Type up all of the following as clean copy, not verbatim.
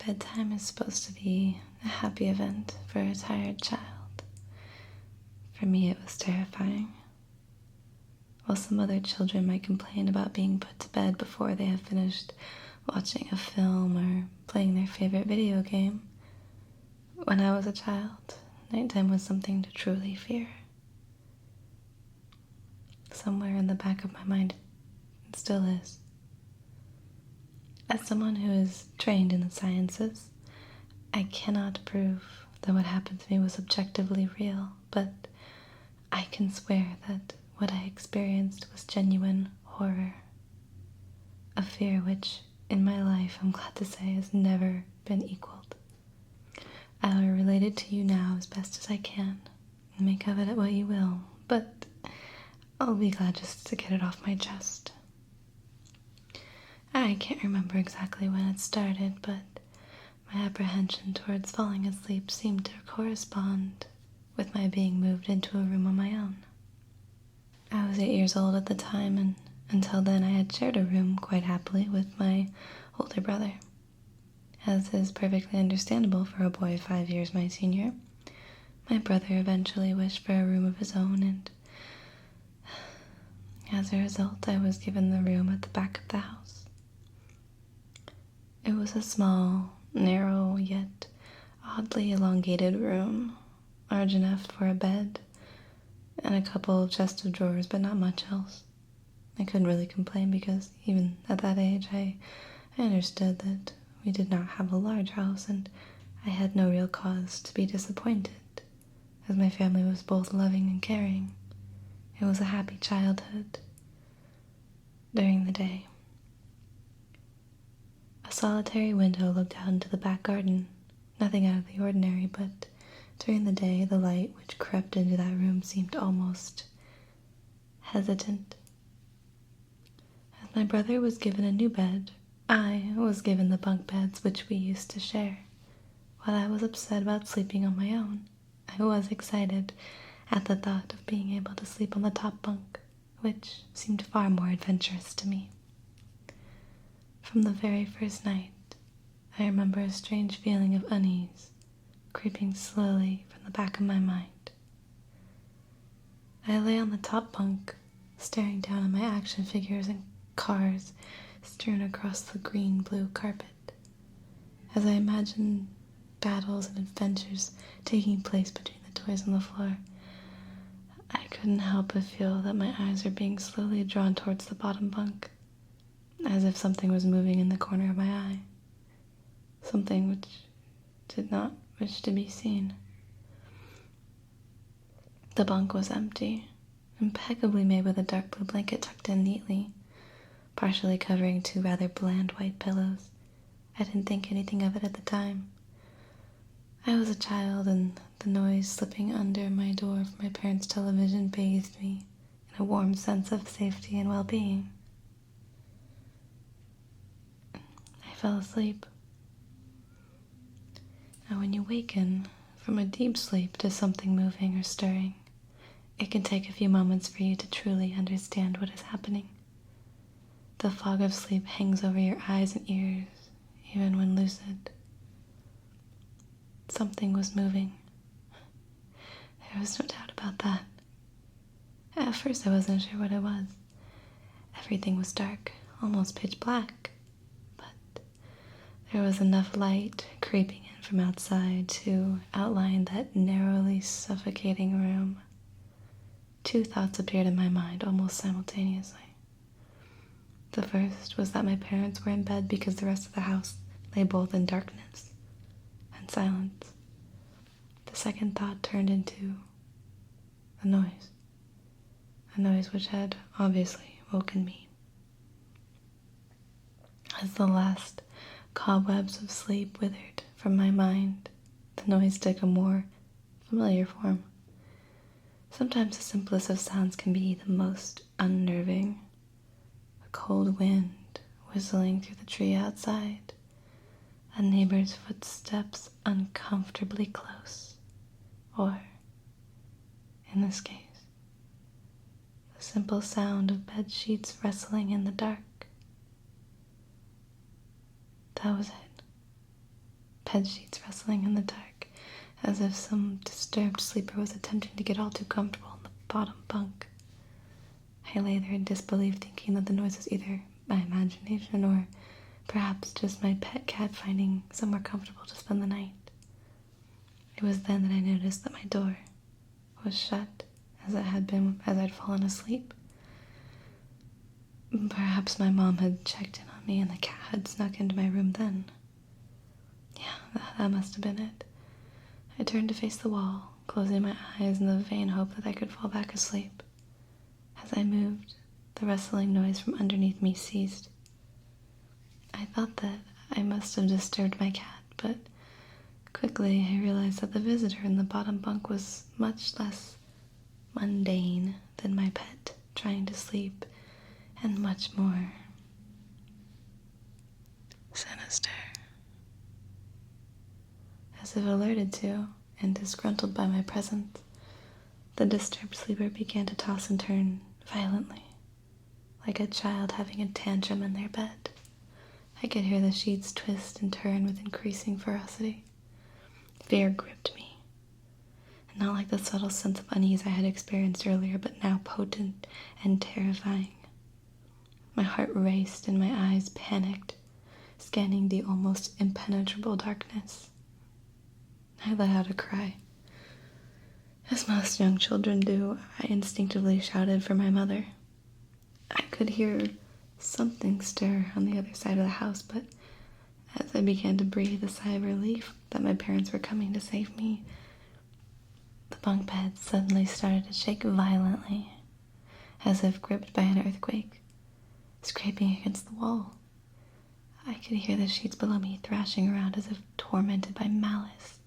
Bedtime is supposed to be a happy event for a tired child. For me, it was terrifying. While some other children might complain about being put to bed before they have finished watching a film or playing their favorite video game, when I was a child, nighttime was something to truly fear. Somewhere in the back of my mind, it still is. As someone who is trained in the sciences, I cannot prove that what happened to me was objectively real, but I can swear that what I experienced was genuine horror. A fear which, in my life, I'm glad to say, has never been equaled. I will relate it to you now as best as I can, and make of it what you will, but I'll be glad just to get it off my chest. I can't remember exactly when it started, but my apprehension towards falling asleep seemed to correspond with my being moved into a room on my own. I was 8 years old at the time, and until then I had shared a room quite happily with my older brother. As is perfectly understandable for a boy 5 years my senior, my brother eventually wished for a room of his own, and as a result I was given the room at the back of the house. It was a small, narrow, yet oddly elongated room, large enough for a bed and a couple of chests of drawers, but not much else. I couldn't really complain because even at that age I understood that we did not have a large house, and I had no real cause to be disappointed, as my family was both loving and caring. It was a happy childhood. During the day, a solitary window looked out into the back garden, nothing out of the ordinary, but during the day the light which crept into that room seemed almost hesitant. As my brother was given a new bed, I was given the bunk beds which we used to share. While I was upset about sleeping on my own, I was excited at the thought of being able to sleep on the top bunk, which seemed far more adventurous to me. From the very first night, I remember a strange feeling of unease creeping slowly from the back of my mind. I lay on the top bunk, staring down at my action figures and cars strewn across the green-blue carpet, as I imagined battles and adventures taking place between the toys on the floor. I couldn't help but feel that my eyes were being slowly drawn towards the bottom bunk, as if something was moving in the corner of my eye, something which did not wish to be seen. The bunk was empty, impeccably made with a dark blue blanket tucked in neatly, partially covering 2 rather bland white pillows. I didn't think anything of it at the time. I was a child, and the noise slipping under my door from my parents' television bathed me in a warm sense of safety and well-being. I fell asleep. Now, when you waken from a deep sleep to something moving or stirring, it can take a few moments for you to truly understand what is happening. The fog of sleep hangs over your eyes and ears, even when lucid. Something was moving. There was no doubt about that. At first I wasn't sure what it was. Everything was dark, almost pitch black, but there was enough light creeping in from outside to outline that narrowly suffocating room. 2 thoughts appeared in my mind almost simultaneously. The first was that my parents were in bed because the rest of the house lay both in darkness and silence. The second thought turned into a noise which had obviously woken me. As the last cobwebs of sleep withered from my mind, the noise took a more familiar form. Sometimes the simplest of sounds can be the most unnerving. A cold wind whistling through the tree outside, a neighbor's footsteps uncomfortably close, or, in this case, the simple sound of bed sheets rustling in the dark. That was it. bed sheets rustling in the dark, as if some disturbed sleeper was attempting to get all too comfortable in the bottom bunk. I lay there in disbelief, thinking that the noise was either my imagination or perhaps just my pet cat finding somewhere comfortable to spend the night. It was then that I noticed that my door was shut, as it had been as I'd fallen asleep. Perhaps my mom had checked in on me and the cat had snuck into my room then. Yeah, that must have been it. I turned to face the wall, closing my eyes in the vain hope that I could fall back asleep. As I moved, the rustling noise from underneath me ceased. I thought that I must have disturbed my cat, but quickly I realized that the visitor in the bottom bunk was much less mundane than my pet trying to sleep, and much more sinister. As if alerted to and disgruntled by my presence, the disturbed sleeper began to toss and turn violently, like a child having a tantrum in their bed. I could hear the sheets twist and turn with increasing ferocity. Fear gripped me, not like the subtle sense of unease I had experienced earlier, but now potent and terrifying. My heart raced and my eyes panicked, scanning the almost impenetrable darkness. I let out a cry. As most young children do, I instinctively shouted for my mother. I could hear something stir on the other side of the house, but as I began to breathe a sigh of relief that my parents were coming to save me, the bunk bed suddenly started to shake violently, as if gripped by an earthquake, scraping against the wall. I could hear the sheets below me thrashing around as if tormented by malice.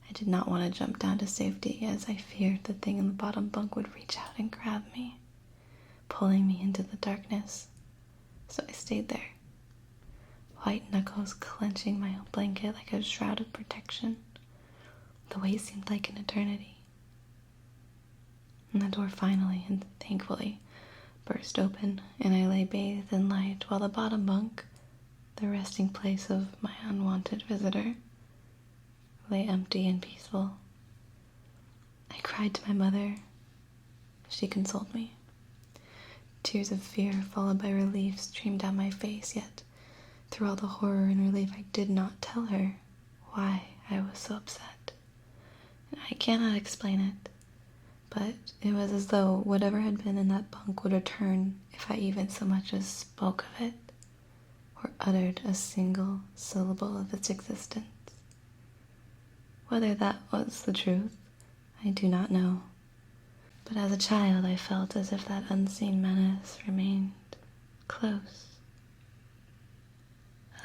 I did not want to jump down to safety, as I feared the thing in the bottom bunk would reach out and grab me, pulling me into the darkness. So I stayed there, white knuckles clenching my own blanket like a shroud of protection. The wait seemed like an eternity. And the door finally and thankfully burst open, and I lay bathed in light while the bottom bunk, the resting place of my unwanted visitor, lay empty and peaceful. I cried to my mother. She consoled me. Tears of fear followed by relief streamed down my face, yet through all the horror and relief I did not tell her why I was so upset. I cannot explain it, but it was as though whatever had been in that bunk would return if I even so much as spoke of it, or uttered a single syllable of its existence. Whether that was the truth, I do not know, but as a child I felt as if that unseen menace remained close,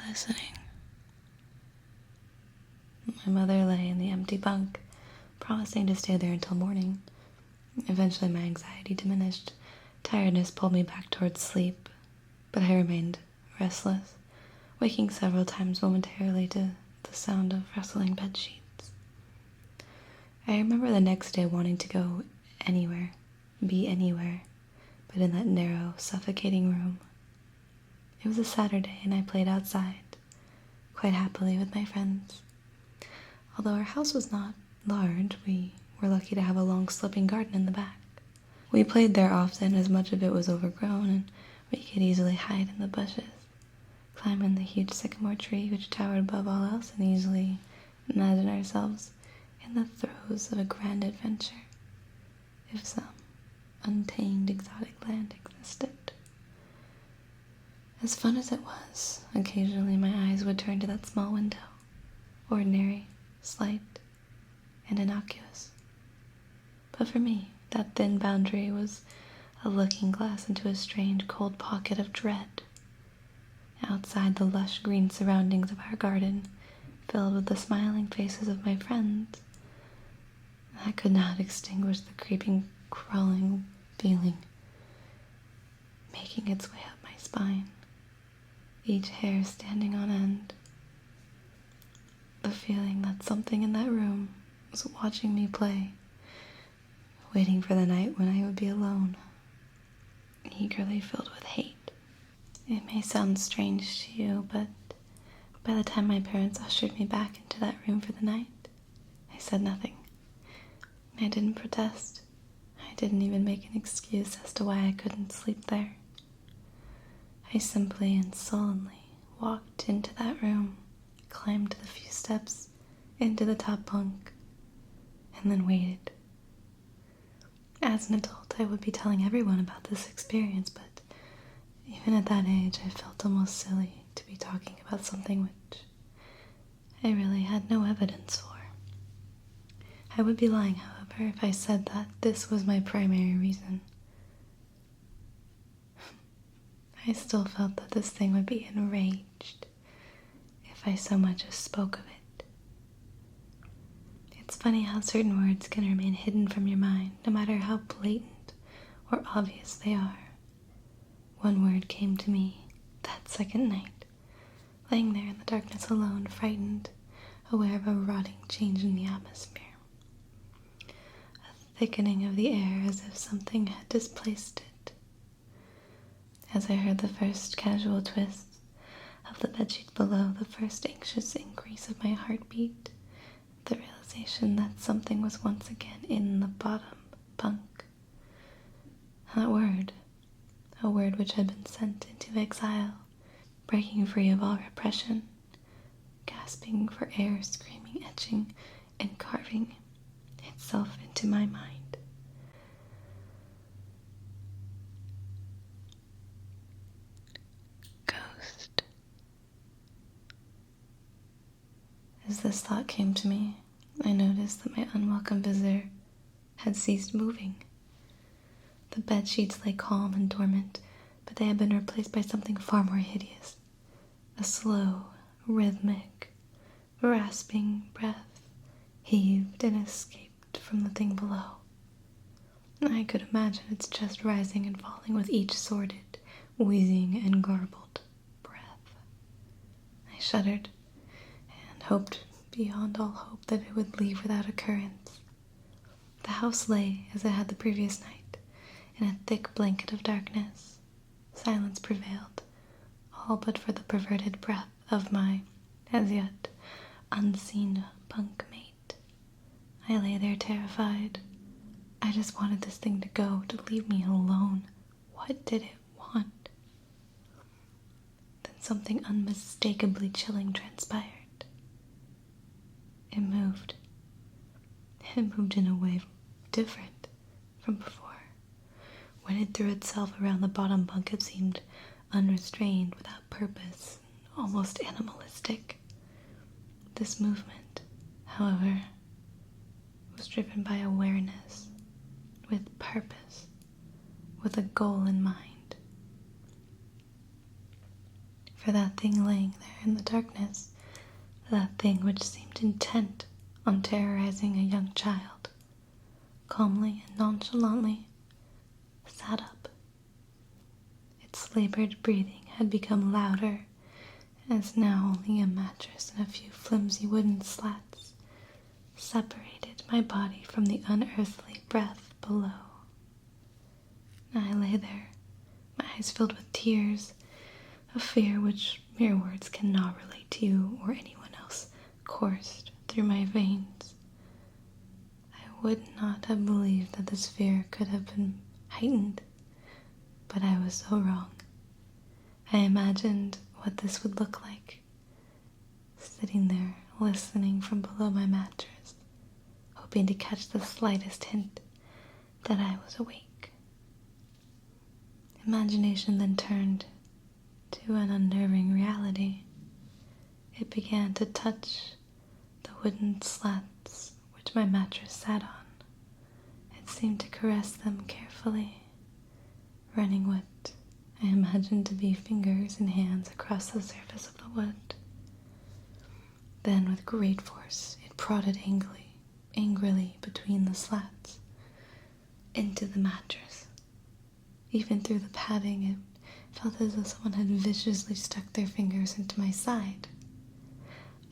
listening. My mother lay in the empty bunk, promising to stay there until morning. Eventually my anxiety diminished. Tiredness pulled me back towards sleep, but I remained restless, waking several times momentarily to the sound of rustling bed sheets. I remember the next day wanting to go anywhere, be anywhere, but in that narrow, suffocating room. It was a Saturday and I played outside, quite happily with my friends. Although our house was not large, we were lucky to have a long sloping garden in the back. We played there often, as much of it was overgrown and we could easily hide in the bushes, climb in the huge sycamore tree which towered above all else, and easily imagine ourselves in the throes of a grand adventure, if some untamed exotic land existed. As fun as it was, occasionally my eyes would turn to that small window, ordinary, slight, and innocuous. But for me, that thin boundary was a looking glass into a strange cold pocket of dread. Outside the lush green surroundings of our garden, filled with the smiling faces of my friends, I could not extinguish the creeping, crawling feeling making its way up my spine, each hair standing on end. The feeling that something in that room was watching me play, waiting for the night when I would be alone, eagerly filled with hate. It may sound strange to you, but By the time my parents ushered me back into that room for the night, I said nothing. I didn't protest. I didn't even make an excuse as to why I couldn't sleep there. I simply and sullenly walked into that room, climbed the few steps into the top bunk, and then waited. As an adult, I would be telling everyone about this experience, but even at that age, I felt almost silly to be talking about something which I really had no evidence for. I would be lying, however, if I said that this was my primary reason. I still felt that this thing would be enraged if I so much as spoke of it. It's funny how certain words can remain hidden from your mind, no matter how blatant or obvious they are. One word came to me that second night, laying there in the darkness alone, frightened, aware of a rotting change in the atmosphere. A thickening of the air as if something had displaced it. As I heard the first casual twists of the bedsheet below, the first anxious increase of my heartbeat, the realization that something was once again in the bottom bunk. That word, a word which had been sent into exile, breaking free of all repression, gasping for air, screaming, etching, and carving itself into my mind. Ghost. As this thought came to me, I noticed that my unwelcome visitor had ceased moving. The bed sheets lay calm and dormant, but they had been replaced by something far more hideous. A slow, rhythmic, rasping breath heaved and escaped from the thing below. I could imagine its chest rising and falling with each sordid, wheezing, and garbled breath. I shuddered and hoped beyond all hope that it would leave without occurrence. The house lay as it had the previous night, in a thick blanket of darkness. Silence prevailed, all but for the perverted breath of my, as yet, unseen bunk mate. I lay there terrified. I just wanted this thing to go, to leave me alone. What did it want? Then something unmistakably chilling transpired. It moved. It moved in a way different from before. When it threw itself around the bottom bunk, it seemed unrestrained, without purpose, almost animalistic. This movement, however, was driven by awareness, with purpose, with a goal in mind. For that thing laying there in the darkness, that thing which seemed intent on terrorizing a young child, calmly and nonchalantly sat up. Its labored breathing had become louder, as now only a mattress and a few flimsy wooden slats separated my body from the unearthly breath below. I lay there, my eyes filled with tears, a fear which mere words cannot relate to you or anyone else coursed through my veins. I would not have believed that this fear could have been heightened, but I was so wrong. I imagined what this would look like, sitting there listening from below my mattress, hoping to catch the slightest hint that I was awake. Imagination then turned to an unnerving reality. It began to touch the wooden slats which my mattress sat on. It seemed to caress them carefully, running what I imagined to be fingers and hands across the surface of the wood. Then, with great force, it prodded angrily between the slats, into the mattress. Even through the padding, it felt as though someone had viciously stuck their fingers into my side.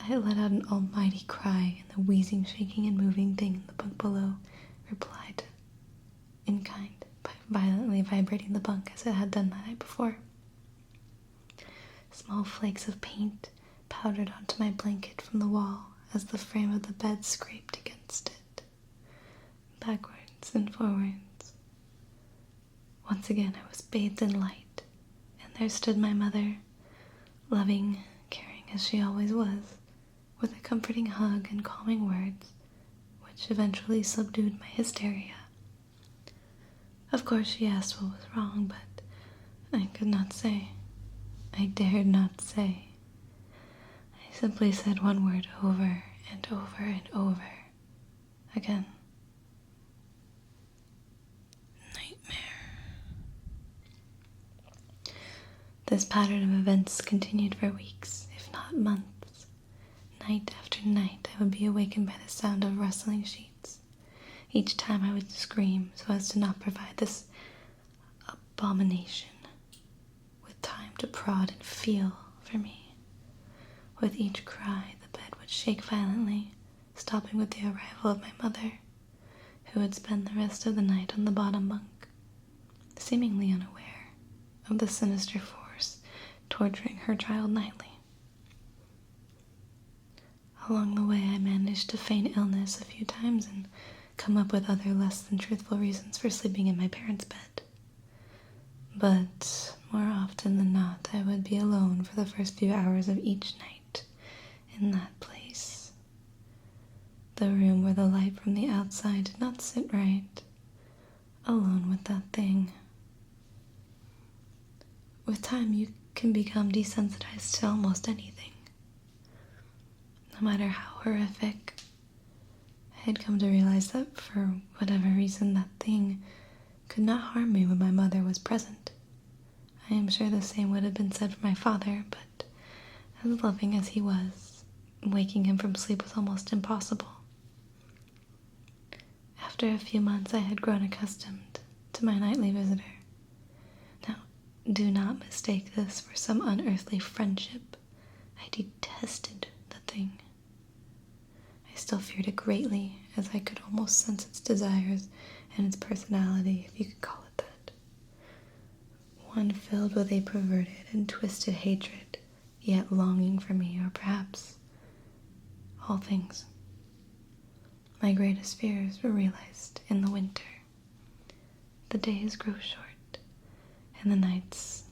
I let out an almighty cry, and the wheezing, shaking, and moving thing in the bunk below replied in kind by violently vibrating the bunk as it had done the night before. Small flakes of paint powdered onto my blanket from the wall as the frame of the bed scraped against it, backwards and forwards. Once again I was bathed in light, and there stood my mother, loving, caring as she always was, with a comforting hug and calming words, which eventually subdued my hysteria. Of course she asked what was wrong, but I could not say. I dared not say. I simply said one word over and over and over again. Nightmare. This pattern of events continued for weeks, if not months. Night after night I would be awakened by the sound of rustling sheets. Each time I would scream so as to not provide this abomination with time to prod and feel for me. With each cry, the bed would shake violently, stopping with the arrival of my mother, who would spend the rest of the night on the bottom bunk, seemingly unaware of the sinister force torturing her child nightly. Along the way, I managed to feign illness a few times and come up with other less than truthful reasons for sleeping in my parents' bed. But more often than not, I would be alone for the first few hours of each night in that place. The room where the light from the outside did not sit right, alone with that thing. With time, you can become desensitized to almost anything, no matter how horrific. I had come to realize that for whatever reason, that thing could not harm me when my mother was present. I am sure the same would have been said for my father, but as loving as he was, waking him from sleep was almost impossible. After a few months, I had grown accustomed to my nightly visitor. Now, do not mistake this for some unearthly friendship. I detested the thing. I still feared it greatly, as I could almost sense its desires and its personality, if you could call it that. One filled with a perverted and twisted hatred, yet longing for me, or perhaps all things. My greatest fears were realized in the winter. The days grow short, and the nights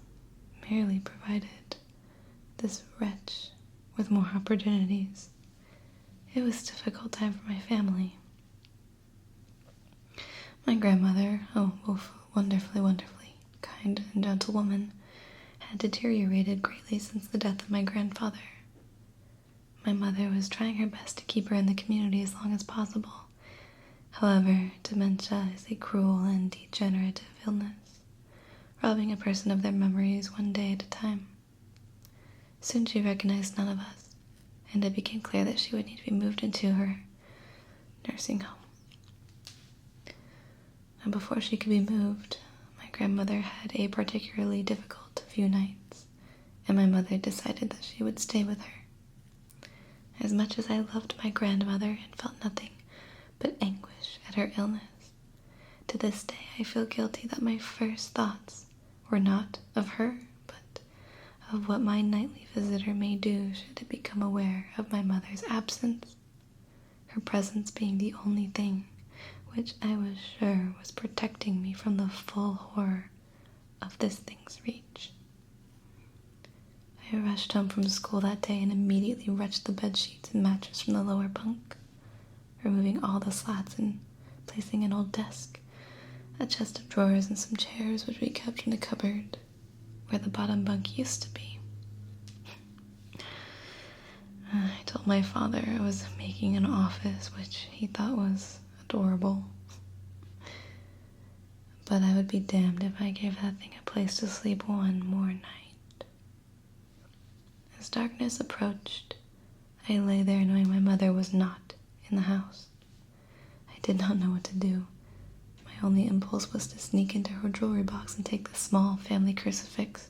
merely provided this wretch with more opportunities. It was a difficult time for my family. My grandmother, wonderfully kind and gentle woman, had deteriorated greatly since the death of my grandfather. My mother was trying her best to keep her in the community as long as possible. However, dementia is a cruel and degenerative illness, robbing a person of their memories one day at a time. Soon she recognized none of us, and it became clear that she would need to be moved into her nursing home. And before she could be moved, my grandmother had a particularly difficult few nights, and my mother decided that she would stay with her. As much as I loved my grandmother and felt nothing but anguish at her illness, to this day I feel guilty that my first thoughts were not of her, but of what my nightly visitor may do should it become aware of my mother's absence, her presence being the only thing which I was sure was protecting me from the full horror of this thing's reach. I rushed home from school that day and immediately wrenched the bed sheets and mattress from the lower bunk, removing all the slats and placing an old desk, a chest of drawers, and some chairs which we kept in the cupboard where the bottom bunk used to be. I told my father I was making an office, which he thought was adorable. But I would be damned if I gave that thing a place to sleep one more night. As darkness approached, I lay there knowing my mother was not in the house. I did not know what to do. My only impulse was to sneak into her jewelry box and take the small family crucifix,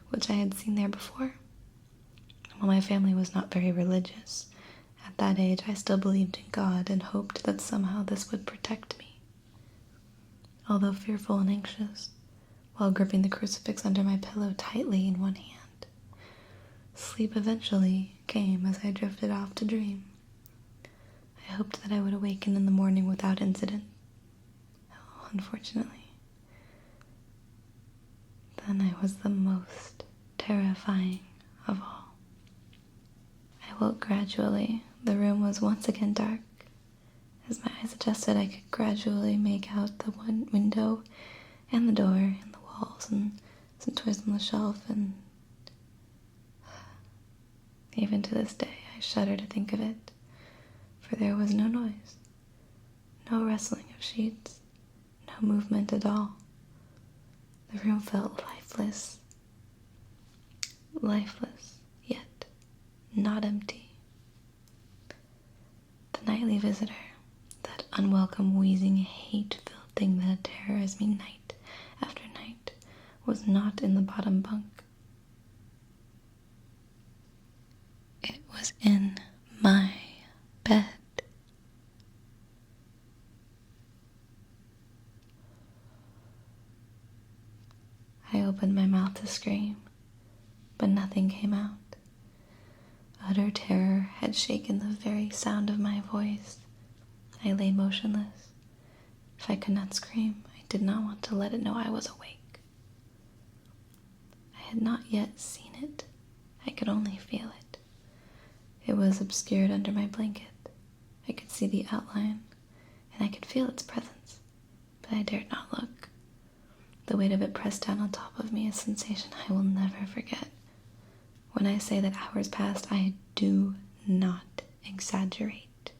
which I had seen there before. While my family was not very religious, at that age I still believed in God and hoped that somehow this would protect me. Although fearful and anxious, while gripping the crucifix under my pillow tightly in one hand, sleep eventually came as I drifted off to dream. I hoped that I would awaken in the morning without incident. Oh, unfortunately. Then I was the most terrifying of all. I woke gradually. The room was once again dark. As my eyes adjusted, I could gradually make out the one window and the door and the walls and some toys on the shelf, and even to this day I shudder to think of it, for there was no noise, no rustling of sheets, no movement at all. The room felt lifeless, yet not empty. The nightly visitor, that unwelcome, wheezing, hate-filled thing that had terrorized me night after night, was not in the bottom bunk. It was in my bed. I opened my mouth to scream, but nothing came out. Utter terror had shaken the very sound of my voice. I lay motionless. If I could not scream, I did not want to let it know I was awake. I had not yet seen it. I could only feel it. It was obscured under my blanket. I could see the outline, and I could feel its presence, but I dared not look. The weight of it pressed down on top of me, a sensation I will never forget. When I say that hours passed, I do not exaggerate.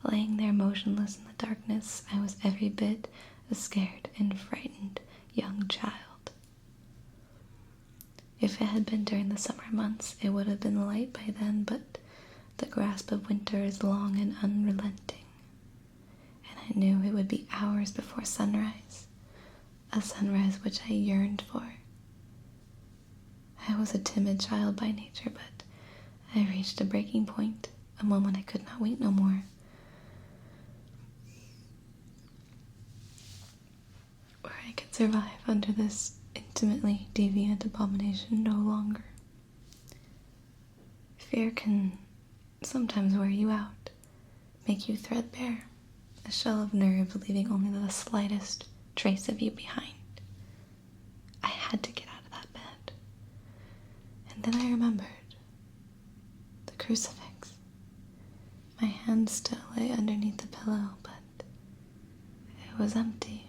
Laying there motionless in the darkness, I was every bit a scared and frightened young child. If it had been during the summer months, it would have been light by then, but the grasp of winter is long and unrelenting, and I knew it would be hours before sunrise, a sunrise which I yearned for. I was a timid child by nature, but I reached a breaking point, a moment I could not wait no more. Where I could survive under this intimately deviant abomination no longer. Fear can sometimes wear you out, make you threadbare, a shell of nerve leaving only the slightest trace of you behind. I had to get out of that bed. And then I remembered the crucifix. My hand still lay underneath the pillow, but it was empty.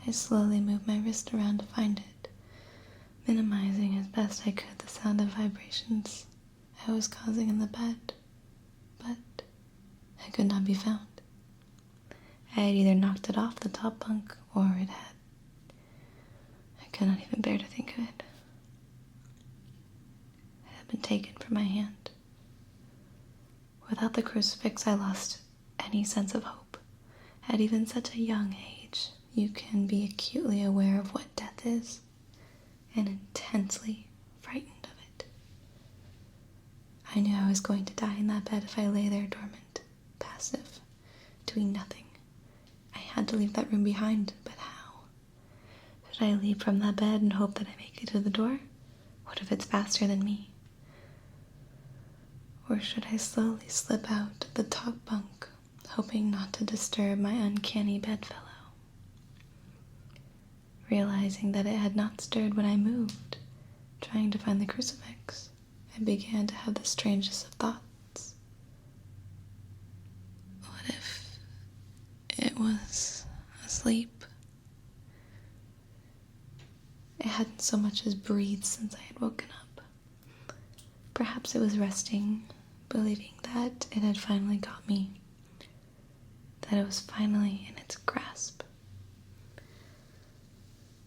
I slowly moved my wrist around to find it, minimizing as best I could the sound of vibrations I was causing in the bed, but it could not be found. I had either knocked it off the top bunk, or it had. I could not even bear to think of it. It had been taken from my hand. Without the crucifix, I lost any sense of hope. At even such a young age, you can be acutely aware of what death is, and intensely frightened of it. I knew I was going to die in that bed if I lay there dormant, passive, doing nothing. I had to leave that room behind, but how? Should I leap from that bed and hope that I make it to the door? What if it's faster than me? Or should I slowly slip out of the top bunk, hoping not to disturb my uncanny bedfellow? Realizing that it had not stirred when I moved, trying to find the crucifix, I began to have the strangest of thoughts. What if it was asleep? It hadn't so much as breathed since I had woken up. Perhaps it was resting, believing that it had finally got me, that it was finally in its grasp.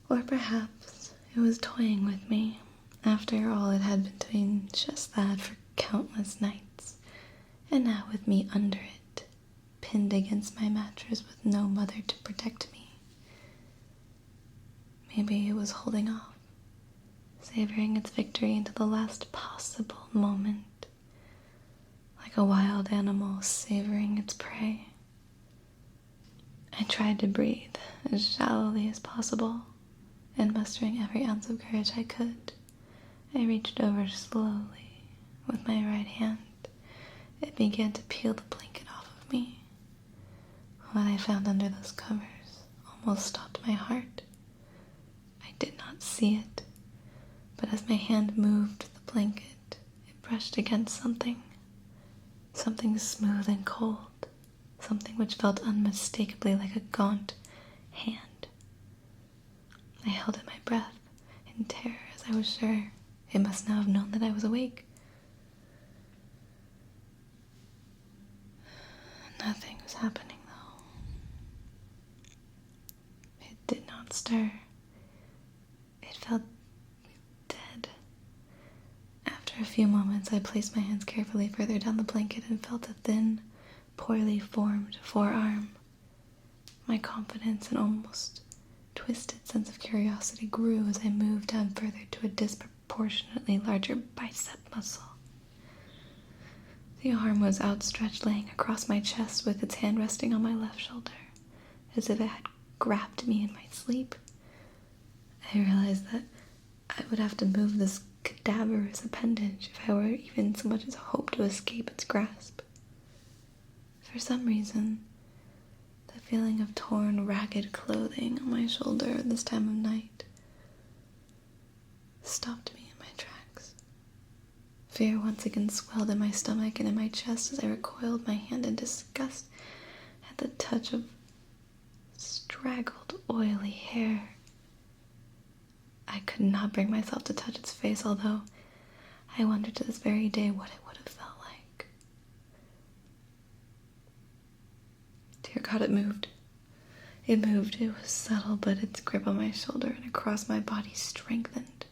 Or perhaps it was toying with me. After all, it had been doing just that for countless nights, and now with me under it, pinned against my mattress with no mother to protect me. Maybe it was holding off, savoring its victory into the last possible moment, like a wild animal savoring its prey. I tried to breathe as shallowly as possible, and mustering every ounce of courage I could, I reached over slowly With my right hand, it began to peel the blanket off of me. What I found under those covers almost stopped my heart. I did not see it, but as my hand moved the blanket, it brushed against something smooth and cold, something which felt unmistakably like a gaunt hand. I held in my breath in terror as I was sure it must now have known that I was awake. Nothing was happening, though. It did not stir. It felt dead. After a few moments, I placed my hands carefully further down the blanket and felt a thin, poorly formed forearm. My confidence and almost twisted sense of curiosity grew as I moved down further to a disproportionately larger bicep muscle. The arm was outstretched, laying across my chest with its hand resting on my left shoulder, as if it had grabbed me in my sleep. I realized that I would have to move this cadaverous appendage if I were even so much as hope to escape its grasp. For some reason, the feeling of torn, ragged clothing on my shoulder at this time of night stopped me in my tracks. Fear once again swelled in my stomach and in my chest as I recoiled my hand in disgust at the touch of straggled, oily hair. I could not bring myself to touch its face, although I wondered to this very day what it would have felt like. Dear God, it moved. It moved. It was subtle, but its grip on my shoulder and across my body strengthened.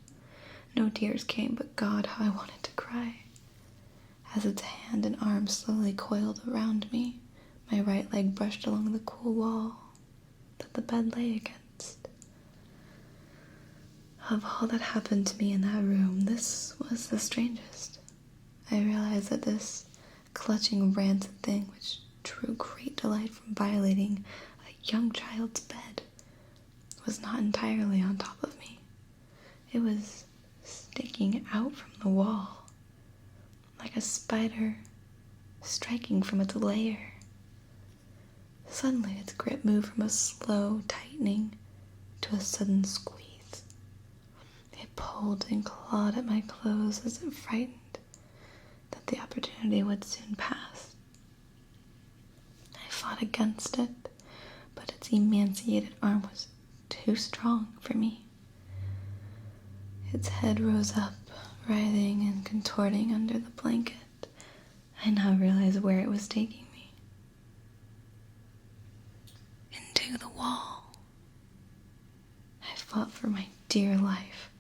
No tears came, but God, how I wanted to cry. As its hand and arm slowly coiled around me, my right leg brushed along the cool wall that the bed lay against. Of all that happened to me in that room, this was the strangest. I realized that this clutching, rancid thing, which drew great delight from violating a young child's bed, was not entirely on top of me. It was sticking out from the wall, like a spider striking from its lair. Suddenly its grip moved from a slow tightening to a sudden squeeze. It pulled and clawed at my clothes as if frightened that the opportunity would soon pass. I fought against it, but its emaciated arm was too strong for me. Its head rose up, writhing and contorting under the blanket. I now realized where it was taking me. Into the wall. I fought for my dear life.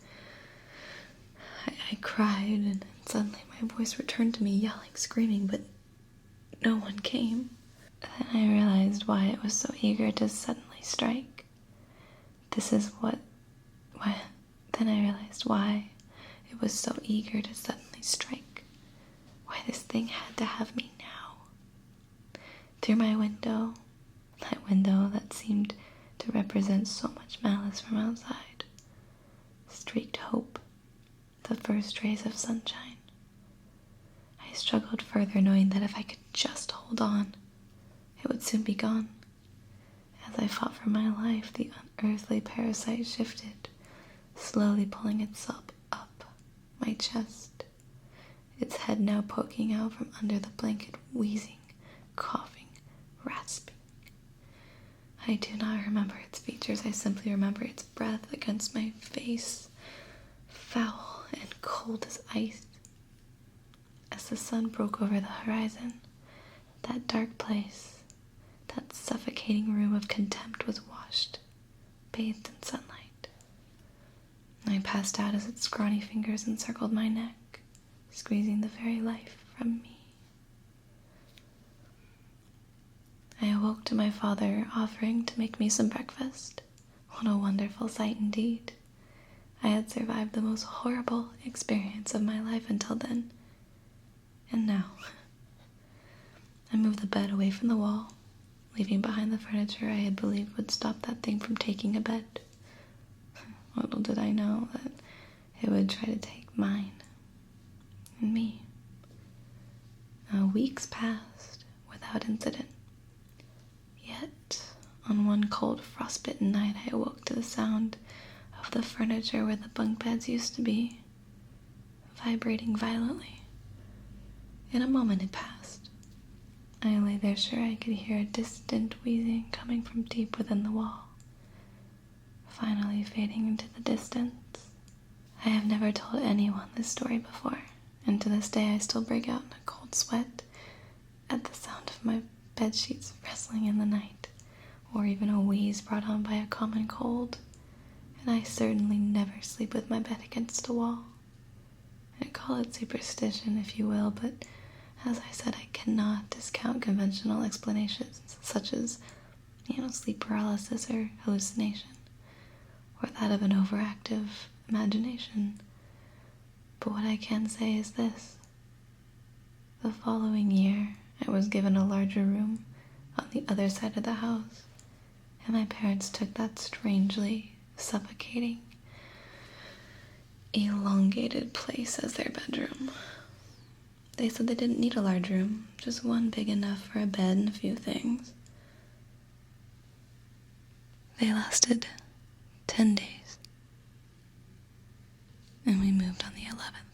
I cried, and suddenly my voice returned to me, yelling, screaming, but no one came. Then I realized why it was so eager to suddenly strike. Then I realized why it was so eager to suddenly strike. Why this thing had to have me now. Through my window, that window that seemed to represent so much malice from outside, streaked hope, the first rays of sunshine. I struggled further, knowing that if I could just hold on, it would soon be gone. As I fought for my life, the unearthly parasite shifted, slowly pulling itself up my chest, its head now poking out from under the blanket, wheezing, coughing, rasping. I do not remember its features, I simply remember its breath against my face, foul and cold as ice. As the sun broke over the horizon, that dark place, that suffocating room of contempt was washed, bathed in sunlight. I passed out as its scrawny fingers encircled my neck, squeezing the very life from me. I awoke to my father offering to make me some breakfast. What a wonderful sight indeed. I had survived the most horrible experience of my life until then. And now, I moved the bed away from the wall, leaving behind the furniture I had believed would stop that thing from taking a bed. Little did I know that it would try to take mine and me. weeks passed without incident. Yet, on one cold frostbitten night, I awoke to the sound of the furniture where the bunk beds used to be, vibrating violently. In a moment it passed. I lay there sure I could hear a distant wheezing coming from deep within the wall, finally fading into the distance. I have never told anyone this story before, and to this day I still break out in a cold sweat at the sound of my bedsheets rustling in the night, or even a wheeze brought on by a common cold, and I certainly never sleep with my bed against a wall. I call it superstition, if you will, but as I said, I cannot discount conventional explanations such as, sleep paralysis or hallucination, or that of an overactive imagination. But what I can say is this. The following year, I was given a larger room on the other side of the house, and my parents took that strangely suffocating, elongated place as their bedroom. They said they didn't need a large room, just one big enough for a bed and a few things. They lasted 10 days, and we moved on the 11th.